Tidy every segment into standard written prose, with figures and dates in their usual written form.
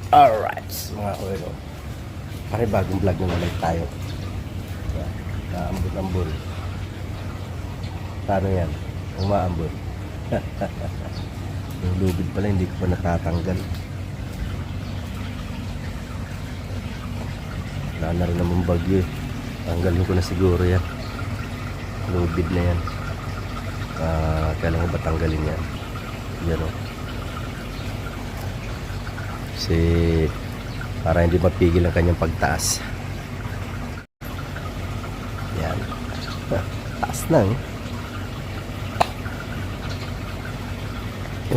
Alright, mga kuwelo. Pare bagong vlog na naman tayo. Yan, naambon-ambon. Paano yan? Umaambon. Yung lubid pala hindi ko pa natatanggal. Wala na rin naman bagyo eh. Tanggalin ko na siguro yan. Lubid na yan. Kailangan ko ba tanggalin yan? Yan o. Kasi para hindi mapigil ang kanyang pagtaas. Yan. Taas na eh.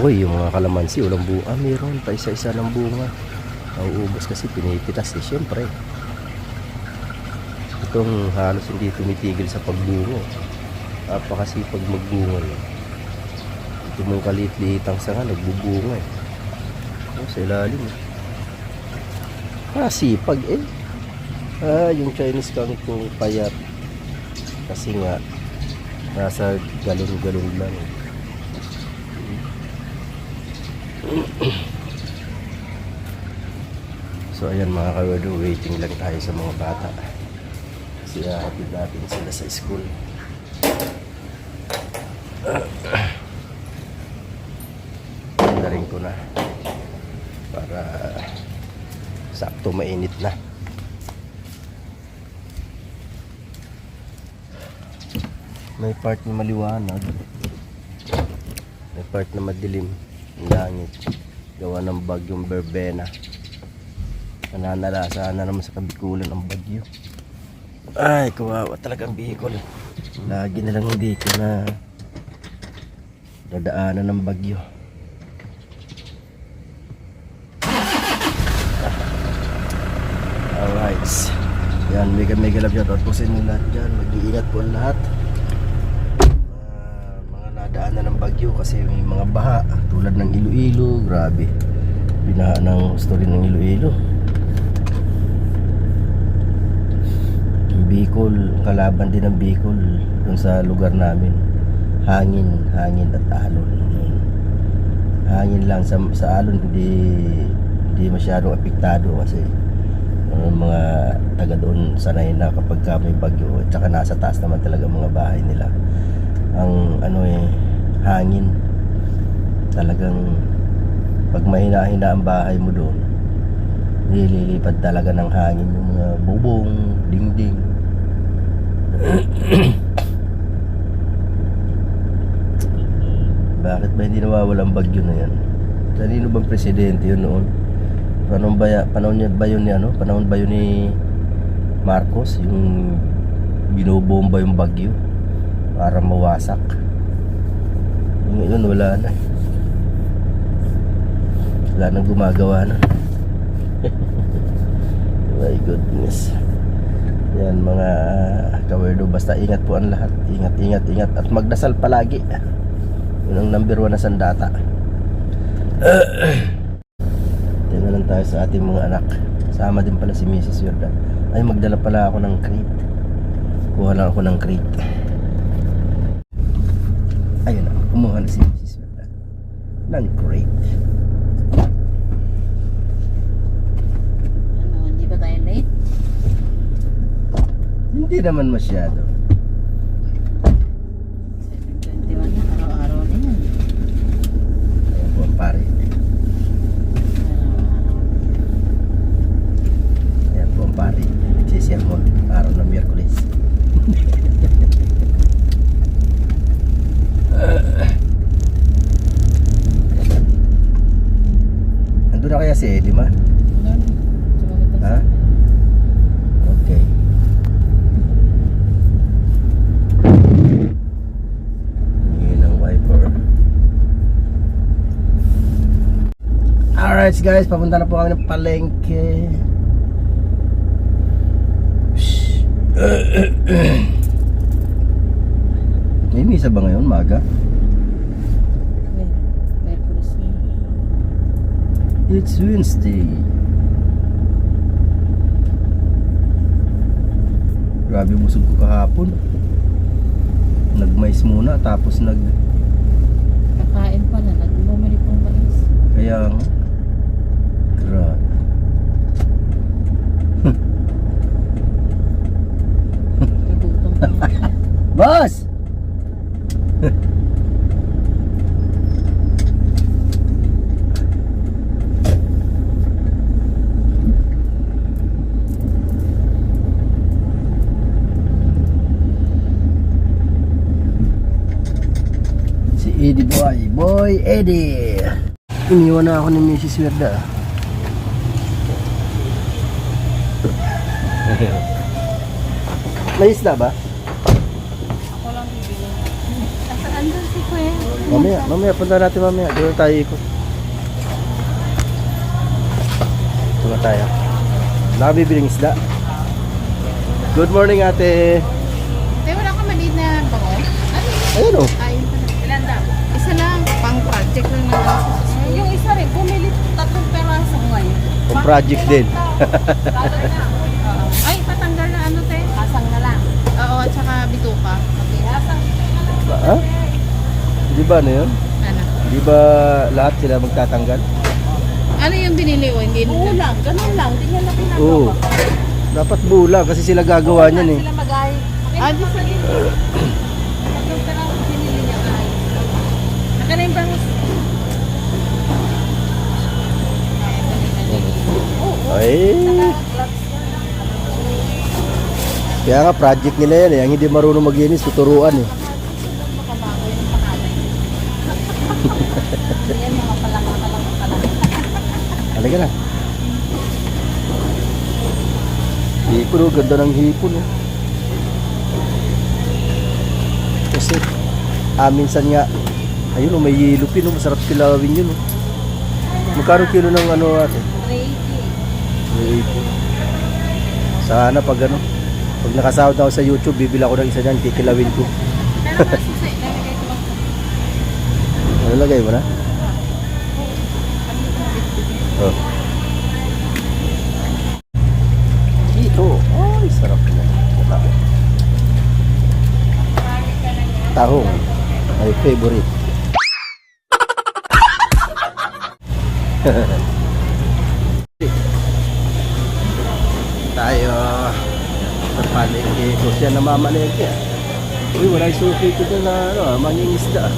Uy, yung mga kalamansi walang bunga. Meron pa isa-isa ng bunga. Nauubos kasi pinipitas eh. Siyempre itong halos hindi tumitigil sa pagbungo. Napakasipag magbunga yan. Ito mong kalit-liitang sanga nagbubunga eh. Sa ilalim eh. Sipag eh. Yung Chinese kangkong payat. Kasi nga nasa galon-galon lang eh. So ayan mga kawerdo, waiting lang tayo sa mga bata kasi hatid natin sila sa school. Narin ko na para sakto mainit na. May part na maliwanag, may part na madilim ang langit, gawa ng bagyong Berbena. Nananalasa na naman sa Kabikulan ang bagyo. Ay, kawawa talagang Bicol. Lagi na lang hindi ko na dadaanan ng bagyo. Alright. Yan, mega love shoutout po sa inyo lahat dyan. Mag-iingat po ang lahat. Mga nadaanan ng bagyo kasi may mga baha tulad ng Iloilo. Grabe. Binaha ng story ng Iloilo. Bicol, kalaban din ng Bicol dun sa lugar namin. Hangin at alon. Hangin lang sa alon hindi masyadong apektado kasi mga taga doon sanay na kapag may bagyo at saka nasa taas naman talaga mga bahay nila. Ang hangin talagang pag mahina-hina ang bahay mo doon, nililipad talaga ng hangin yung mga bubong, dingding. Bakit ba hindi nawawalang bagyo na yan? Kanino bang presidente yun noon? Panahon ba yun ni Marcos, yung binobomba yung bagyo para mawasak? Ngayon wala nang gumagawa na. My goodness. Yan mga kawerdo, basta ingat po ang lahat. Ingat at magdasal palagi. Yun ang number 1 na sandata. Tingnan lang tayo sa ating mga anak. Sama din pala si Mrs. Yorda. Ay, magdala pala ako ng crate. Kuha lang ako ng crate. Ayun na, kumuha na si Mrs. Yorda ng crate. Hindi ba tayo late? Hindi naman masyado. 7:21 na, araw-araw na yan. Ayan po ang pare. Ayan po ang pare. Nagsisermon araw ng Miyerkules. Ando na kaya si Eddie ma? Ha? Okay. Alright guys, papunta na po kami ng palengke. May misa ba ngayon, maga? Merkulis na. It's Wednesday. Grabe busog ko kahapon. Nag-mais muna tapos Kakain pala, bumili pong mais. Kaya nga. Grabe. Boss! Si Eddie Boy. Boy Eddie. Iniwan na ako ni Mrs. Werda. May isda ba? Ako lang bibili. Saan doon si Kuya? Mamaya, punta natin mamaya. Doon tayo ikot. Ito na tayo. Nakabibiling isda. Good morning, ate. Tayo, wala ka maliit na bango? Ano yun? Ayun o. Ayun pala. Ilan daw? Isa lang. Pang project lang naman. Yung isa rin, bumili 3 peraso ngayon. Pang project din. Oo. Ay, patanggal na ano, te? Kasang na lang. Oo, at saka bituka. Okay, kasang. Ha? Di ba ano yun? Ano? Di ba lahat sila magtatanggal? Ano yung binili o? Hindi nila. Lang, ganun lang. Hindi niya na pinagawa. Oo. Dapat bulag kasi sila gagawa niyan eh. Sila mag-ay. Ah, di sa Tatlong peraso binili niya ay. Naka na yung bangus. Ay. Kaya nga project nila yan eh. Ang hindi marunong maglinis, tuturuan eh. Yan, mga palang. Halika na. Hipon oh, ganda ng hipon oh. Kasi, minsan nga, ayun oh, may yellow pin oh, masarap kilawin yun oh. Magkano kilo ng ano ate? 380. Sana pag ano, pag nakasahod ako sa YouTube, bibila ko ng isa dyan, kikilawin ko. Pero masusi, lalagay ko lang. Ano lagay mo na? Oh. Ito, ay sarap na. Tahong, my favorite. Tayo sa palengke. So siya namamalengke. Uy, wala yung suki ko dyan na ano, mangingisda.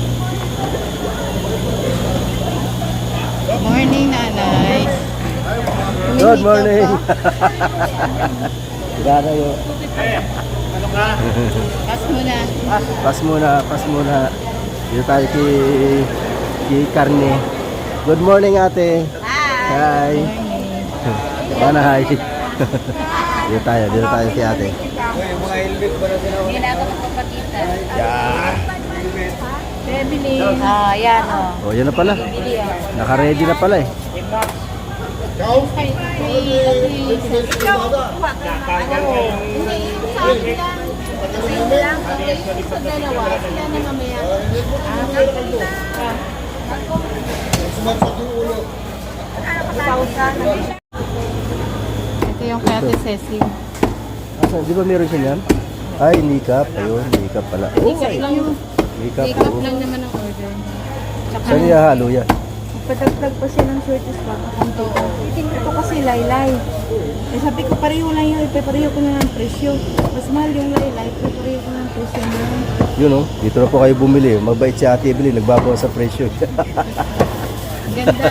Morning, nanay. Good morning. Sigara yun. Kas muna. Pas muna. Dito tayo kay Karne. Good morning, ate. Hi. Mana hi. Dito tayo kay ate. Hindi na ako magpapakita. Yeah. Bebili. Yan o. Oh, yan na pala. Naka-ready na pala eh. Ito yung kay Ate Ceci. Di ba meron siya yan? Ay, nikap. Ayun, nikap pala. Oh, Take lang yung nikap. take up lang naman ang order. Tsaka Saan niya halo yan? Padagdag pa siya ng shorties pa. Ito kasi laylay. Eh sabi ko pareho lang yun. Pareho ko na ng presyo. Mas mahal yung laylay. Pareho ko ng presyo na. Yun oh, dito na po kayo bumili. Mabait si Ate Evelyn, nagbabawas sa presyo. ganda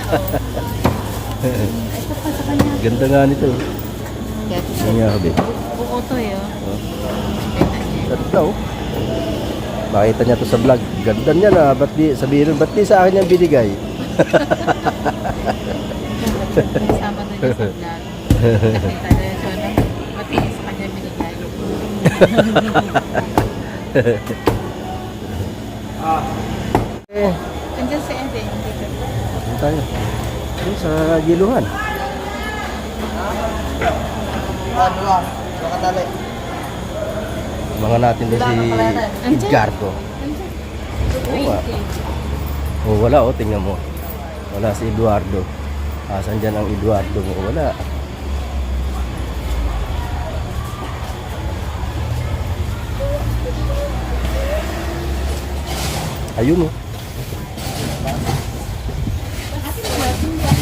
Ito pa sa kanya. Ganda nga nito. Kay Ate Ano Ceci. nga, Habe? Buko to eh. Oh. Ganda oh. Makita niya to sa vlog. Ganda niya na. Ba't di, sabihin nun, ba't di sa akin yung binigay? Kasama doon yung sa vlog. Nakita na yun siya na matinis sa kanya binigay. Andiyan si Ede. Ano tayo? Ano sa giluhan? Mga natin din si Edgardo. Oo nga. Oh, wala oh, tingnan mo. Wala si Eduardo. Asan dyan ang Eduardo mo? Wala. Ayun oh.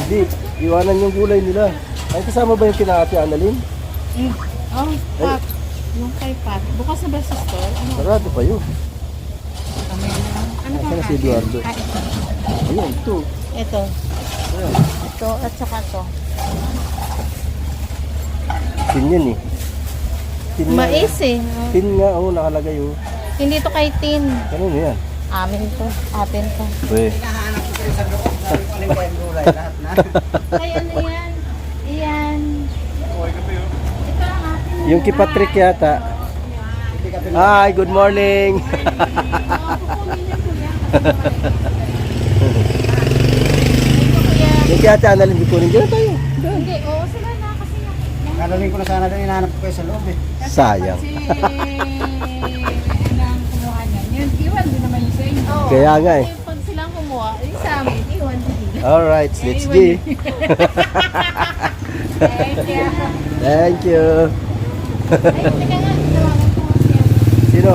Hindi, iwanan yung gulay nila. Ay, kasama ba yung kina Ate Annalyn? Oh, pak. Yung kay Pat. Bukas na ba sa store? Ano? Sarado pa yun. Kamay na lang. Ano Nasaan na pa? si Eduardo? Ah, ito. Ayun, ito. Ito. Ayan. Ito at saka ito. Tin yan eh. Tin nga. Mais eh. Tin nga, oh, nakalagay oh. Hindi to kay Tin. Kanino yan? Amin to. Atin to. Uy. Ay, ano yan? Iyan. Ito ang atin. Yung kay Patrick yata. Hi, good morning. Yung kay Ate Annalyn, kukunin dyan tayo. Hindi, oo sila na kasi Kalaling ko na sana doon, hinahanap ko kayo sa loob eh. Sayang. kasi nang kumuha niyan. Yun, iwan din naman yung sa inyo. Kaya nga eh. Pag silang kumuha, yung sa amin, iwan din nila. Alright, let's Iwan go. din. Thank you. Thank you. Ay, teka nga, tawagan ko siya. Sino?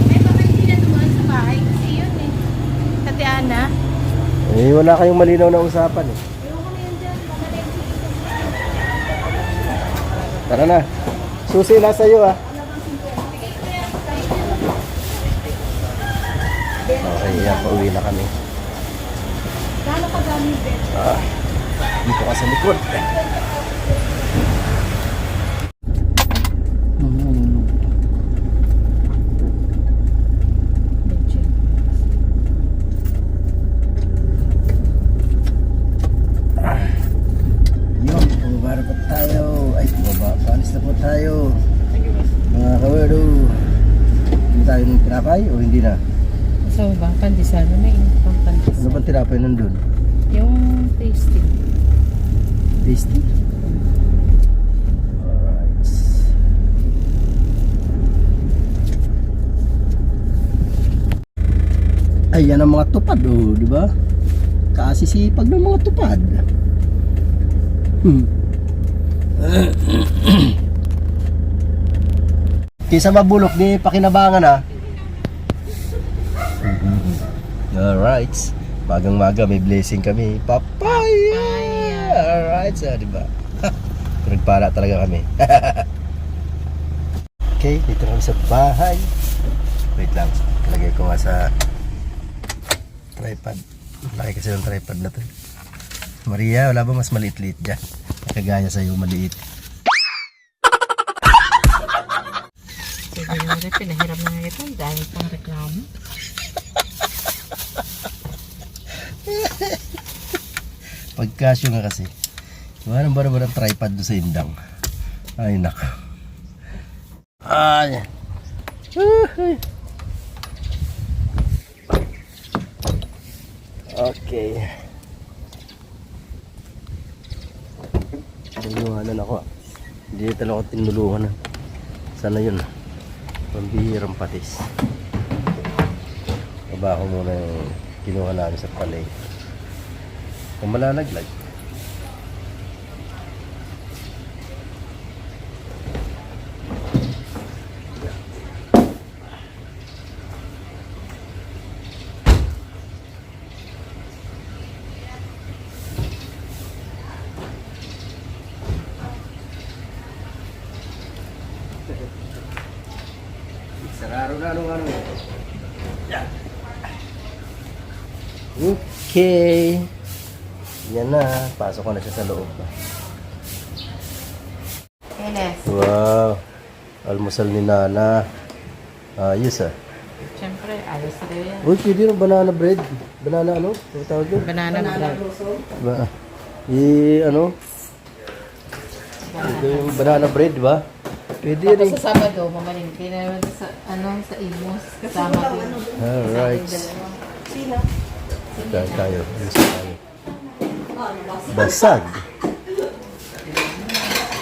Ay, baka hindi na dumaan sa bahay kasi yun eh. Tati Ana. Eh, wala kayong malinaw na usapan eh. Ayoko na yun dyan. Baka na yung Tara na. Susi na sa'yo ah. Okay, yan. Pauwi na kami. Gano'n ka gamit eh? Dito ka sa likod. Yun, bumaba na po tayo. Ay, bumaba. Paalis na po tayo. Mga kawerdo. Hindi tayo ng tinapay o hindi na? So, ba? Pandesal. May init pang Ano pandesal. bang tinapay nandun? Yung tasty. Tasty? Alright. Ayan ang mga tupad oh, di ba? Kasisipag ng mga tupad. Kisa mabulok ni pakinabangan ah. Alright. Magang maga may blessing kami. Papaya! Alright, so, di ba? Nagpala talaga kami. Okay, dito kami sa bahay. Wait lang. Lagay ko nga sa tripod. Laki kasi yung tripod na to. Maria, wala ba mas maliit-liit dyan? Kagaya sa'yo maliit. Sige na rin, pinahiram na nga ito. Dahil pang reklamo. Pagkasyo nga kasi. Wala ba naman ang tripod doon sa indang? Ay, nako. Ay. Okay. Tinulungan ako. Hindi talaga ako tinulungan. Sana yun. Pambihirang patis. Baba ko muna yung kinuha namin sa palay. Kung malalaglag. Sararo na ano. Yan. Okay. Yan na. Pasok ko na siya sa loob. Enes. Wow. Almusal ni Nana. Ayos ah. Siyempre, ayos na rin yan. Uy, pwede yung banana bread. Banana ano? Ano tawag doon? Banana bread. Ba? Ano? Ito yung banana bread, di ba? Pwede Tapos rin. sa Sabado, mamalingki na naman sa, sa Imos. Kasama din. Alright. Sila. Kain tayo. Gusto tayo. Basag.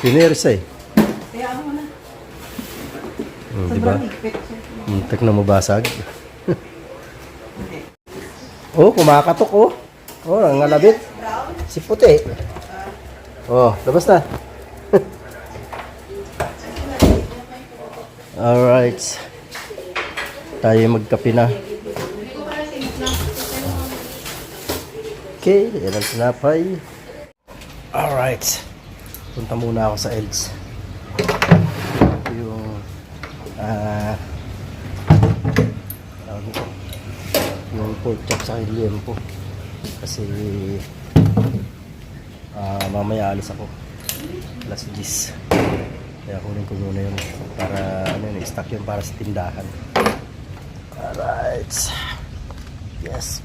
Pinersa eh. Kaya ako na. Di ba? Muntik na mabasag. Oh, kumakatok oh. Oh, nangalabit. Si puti. Oh, labas na. Alright. Tayo magkape na. Okay, yan ang sinapay. Alright. Punta muna ako sa Elds. Ito yung tawag ito, yung pork chop sa liempo. Kasi mamaya alis ako alas 10. Kaya kunin ko muna yun para ano yun, stock yun para sa tindahan. Alright. Yes.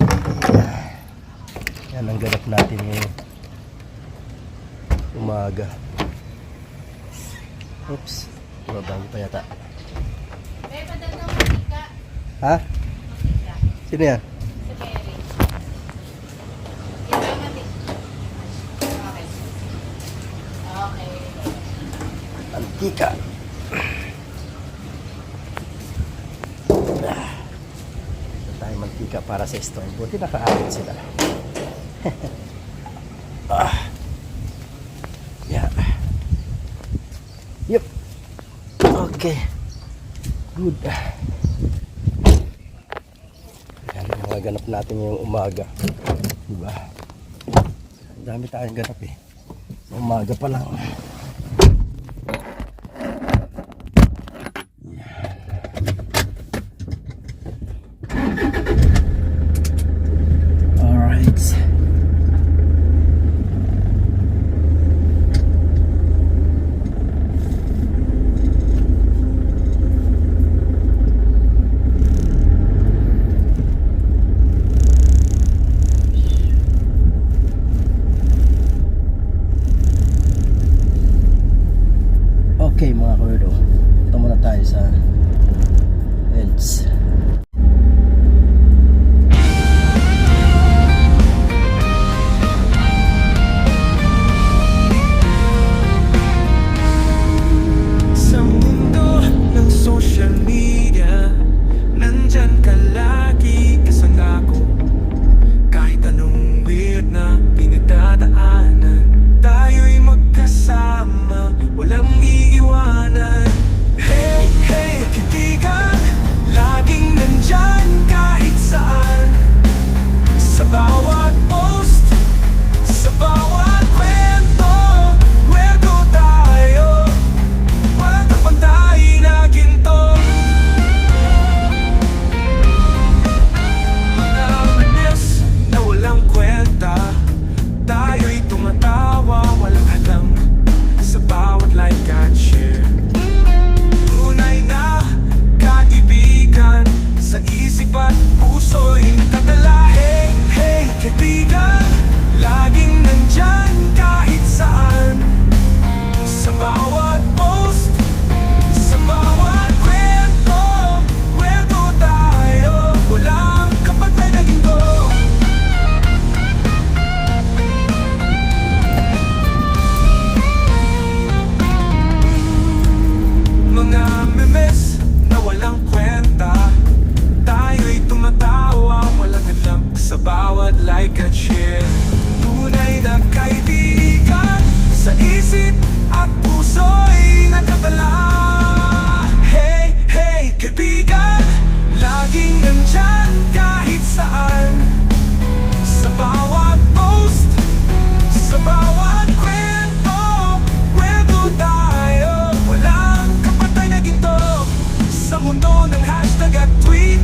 Yan ang ganap natin ngayong umaga. Oops. Bago pa yata. Ha? Sino yan? Mantika. Ito tayo mantika para sa store. Buti nakaabot sila. Yeah. Yep. Okay. Good. Yan ang mga ganap natin ngayong umaga. Diba? Ang dami tayong ganap eh. Umaga pa lang. Alright. Okay mga kuya, ito muna tayo sa EDS. Sa mundo ng social media, nandyan ka lagi kasama ko. Kahit anong weird na pinagdadaanan, tayo'y magkasama, walang iiwanan. Hey, hey, kaibigan, laging nandyan kahit saan. Sa bawat post, sa bawat kwento, kwento tayo. Walang kapantay na ginto. Mga manis na walang kwenta, tayo'y tumatawa, walang alam. Sa bawat like at share, tunay na kaibigan, sa isip at puso'y nakatala. Hey, hey, kaibigan, laging nandyan kahit saan. Sa bawat post, sa bawat kwento, kwento tayo, walang kapatid na ginto. Mga memes na walang kwenta, tayo'y tumatawa, walang alam. Sa bawat like at share, tunay na kaibigan, sa isip at puso'y nakatala. Hey, hey, kaibigan, laging nandyan kahit saan. Sa bawat post, sa bawat kwento, kwento tayo, walang kapatay na ginto. Sa mundo ng hashtag at tweet,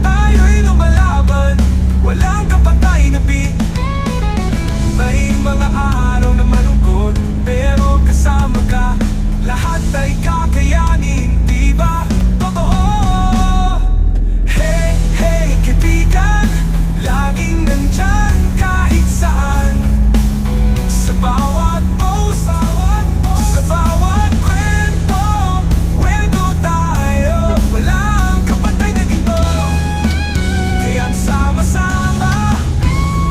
tayo'y lumalaban, walang kapatay na beat. May mga araw na malungkot, pero kasama ka, lahat ay kakayanin, di ba? Totoo. Hey, hey, kaibigan, laging nandyan kahit saan. Sa bawat post, sa bawat kwento, kwento tayo, walang kapatay na ginto. Kaya't sama-sama,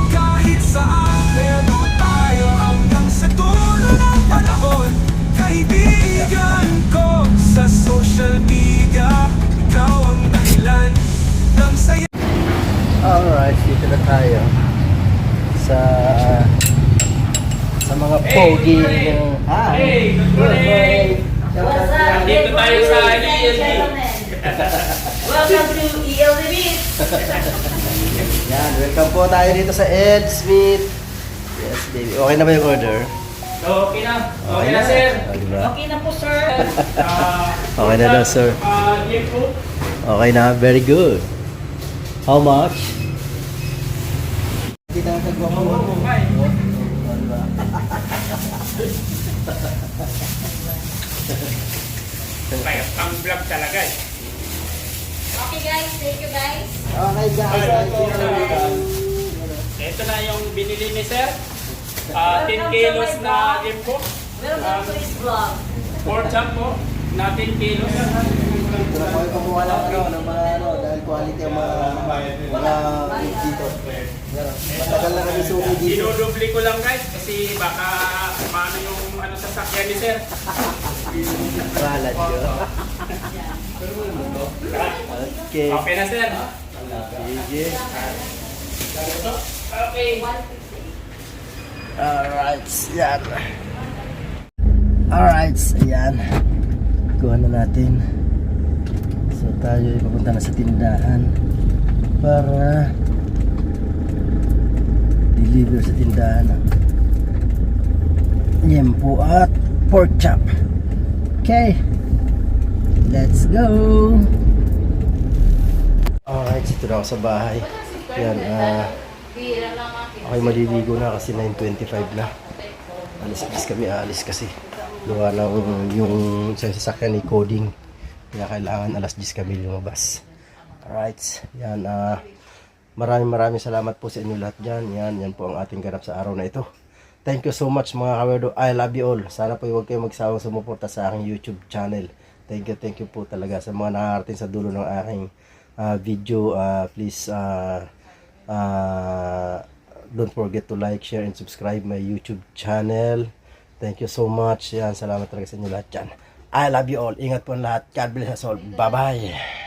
kahit saan, kwento tayo hanggang sa dulo ng panahon. Kaibigan ko sa social media, ikaw ang dahilan ng saya. Alright, dito na tayo sa mga pogi ng Hey, good morning! Dito tayo sa ELD. Welcome to ELD. Yan, welcome po tayo dito sa Ed Smith. Yes, baby. Okay na ba yung order? Okay na. Okay na, sir. Diba? Okay na po, sir. Okay na daw, sir. Info. Okay na, very good. How much? Kita na kagwa mo. Ang vlog talaga eh. Okay guys, thank you guys. Okay guys, Ito na yung binili ni sir. 10 kilos na info. Welcome to his vlog. Pork chop po na 10 kilos. Ito na kami kumuha ng mga dahil quality ang mga dito. Matagal na kami suki dito. Dinudubli ko lang guys kasi baka paano yung sasakyan ni sir. Ralat yun. Okay. Okay na sir. Sige. Okay. Alright, yan. Alright, ayan. Kuha na natin. So tayo ay papunta na sa tindahan para deliver sa tindahan ng yempo at pork chop. Okay, let's go. Alright, dito na ako sa bahay. Yan, okay, maliligo na kasi 9:25 na. Alis kami, aalis kasi gawa ng yung sa sasakyan ni coding, kaya kailangan alas 10 kami lumabas. Alright, yan, maraming salamat po sa inyo lahat dyan. Yan po ang ating ganap sa araw na ito. Thank you so much mga kawerdo. I love you all. Sana po huwag kayong magsawang sumuporta sa aking YouTube channel. Thank you po talaga sa mga nakakarating sa dulo ng aking video. Please don't forget to like, share, and subscribe my YouTube channel. Thank you so much. Yan, salamat talaga sa inyo lahat dyan. I love you all. Ingat po ang lahat. God bless us all. Bye-bye.